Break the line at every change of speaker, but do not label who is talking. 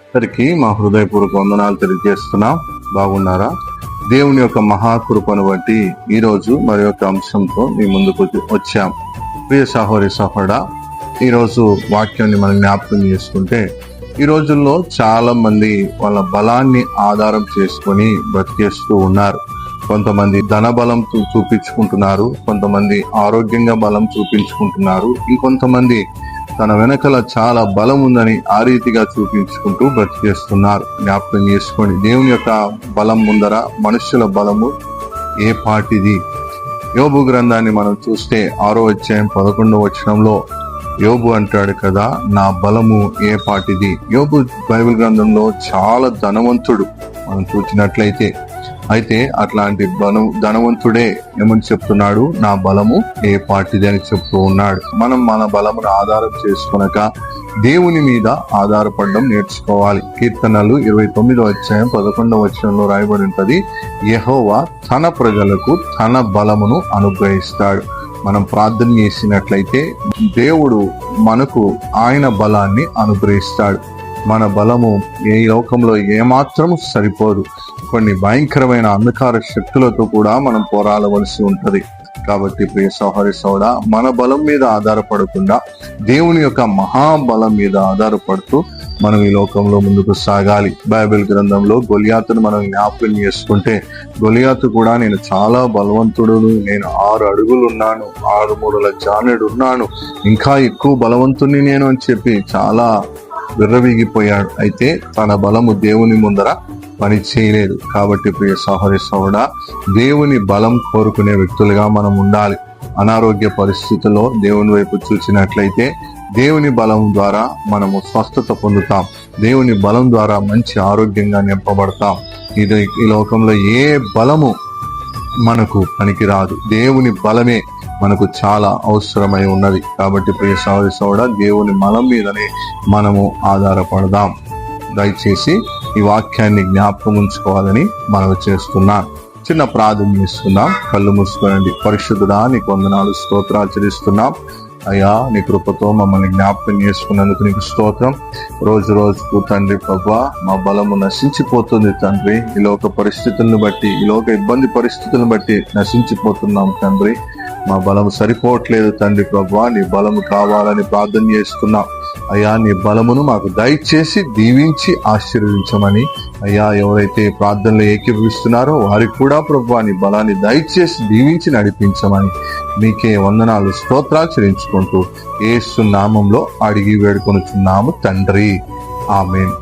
అందరికీ మా హృదయపూర్వక వందనాలు తెలియజేస్తున్నాం. బాగున్నారా? దేవుని యొక్క మహాకృపను బట్టి ఈరోజు మరి యొక్క అంశంతో మీ ముందుకు వచ్చాం. ప్రియ సహోదరి సహోదరా, ఈరోజు వాక్యాన్ని మనం జ్ఞాపకం చేసుకుంటే, ఈ రోజుల్లో చాలా మంది వాళ్ళ బలాన్ని ఆధారం చేసుకొని బ్రతికేస్తూ ఉన్నారు. కొంతమంది ధన బలం చూపించుకుంటున్నారు, కొంతమంది ఆరోగ్యంగా బలం చూపించుకుంటున్నారు, ఇంకొంతమంది తన వెనకల చాలా బలం ఉందని ఆ రీతిగా చూపించుకుంటూ బ్రతికేస్తున్నారు. జ్ఞాపకం చేసుకోండి, దేవుని యొక్క బలం ముందర మనుషుల బలము ఏ పాటిది? యోబు గ్రంథాన్ని మనం చూస్తే 6వ అధ్యాయం 11వ వచనంలో యోబు అంటాడు కదా, నా బలము ఏ పాటిది. యోబు బైబిల్ గ్రంథంలో చాలా ధనవంతుడు మనం చూసినట్లయితే. అయితే అట్లాంటి ధనవంతుడే ఏమని చెప్తున్నాడు? నా బలము ఏ పాటిది అని చెప్తూ ఉన్నాడు. మనం మన బలమును ఆధారం చేసుకొనక దేవుని మీద ఆధారపడడం నేర్చుకోవాలి. కీర్తనలు 29వ అధ్యాయం 11వ వచనంలో రాయబడి ఉంటది, యెహోవా తన ప్రజలకు తన బలమును అనుగ్రహిస్తాడు. మనం ప్రార్థన చేసినట్లయితే దేవుడు మనకు ఆయన బలాన్ని అనుగ్రహిస్తాడు. మన బలము ఏ లోకంలో ఏమాత్రం సరిపోదు. కొన్ని భయంకరమైన అంధకార శక్తులతో కూడా మనం పోరాడవలసి ఉంటది. కాబట్టి ప్రియ సహోదరి సోదరా, మన బలం మీద ఆధారపడకుండా దేవుని యొక్క మహాబలం మీద ఆధారపడుతూ మనం ఈ లోకంలో ముందుకు సాగాలి. బైబిల్ గ్రంథంలో గొలియాతును మనం జ్ఞాపకం చేసుకుంటే, గొలియాతు కూడా నేను చాలా బలవంతుడును, నేను 6 అడుగులు ఉన్నాను, 6 మూరల జానెడు ఉన్నాను, ఇంకా ఎక్కువ బలవంతుని నేను అని చెప్పి చాలా విర్రవీగిపోయాడు. అయితే తన బలము దేవుని ముందర పని చేయలేదు. కాబట్టి ప్రియ సహోదరి సహోదరా, దేవుని బలం కోరుకునే వ్యక్తులుగా మనం ఉండాలి. అనారోగ్య పరిస్థితుల్లో దేవుని వైపు చూసినట్లయితే దేవుని బలం ద్వారా మనము స్వస్థత పొందుతాం. దేవుని బలం ద్వారా మంచి ఆరోగ్యంగా నింపబడతాం. ఈ లోకంలో ఏ బలము మనకు పనికిరాదు. దేవుని బలమే మనకు చాలా అవసరమై ఉన్నది. కాబట్టి ప్రియ సహోదరి సహోదరా, దేవుని బలం మీదనే మనము ఆధారపడదాం. దయచేసి ఈ వాక్యాన్ని జ్ఞాపకం ఉంచుకోవాలని మనం చేస్తున్నాం. చిన్న ప్రార్థన చేస్తున్నాం. కళ్ళు మూసుకోనండి. పరిశుద్ధుడా, నీకు వందనాలు, స్తోత్రాలు చెల్లిస్తున్నాం. అయ్యా, నీ కృపతో మమ్మల్ని జ్ఞాపకం చేసుకున్నందుకు నీకు స్తోత్రం. రోజు రోజుకు తండ్రి ప్రభువా, మా బలము నశించిపోతుంది తండ్రి. ఈ లోక పరిస్థితులను బట్టి, ఈ లోక ఇబ్బంది పరిస్థితులను బట్టి నశించిపోతున్నాం తండ్రి. మా బలము సరిపోవట్లేదు తండ్రి ప్రభువా, నీ బలము కావాలని ప్రార్థన చేస్తున్నాం. అయ్యా, నీ బలమును మాకు దయచేసి దీవించి ఆశీర్వదించమని, అయ్యా ఎవరైతే ప్రార్థనలో ఏకీభవిస్తున్నారో వారికి కూడా ప్రభువా నీ బలాన్ని దయచేసి దీవించి నడిపించమని మీకే వందనాలు, స్తోత్రాలు చెల్లించుకుంటూ యేసు నామంలో అడిగి వేడుకొనుచున్నాము తండ్రి. ఆమేన్.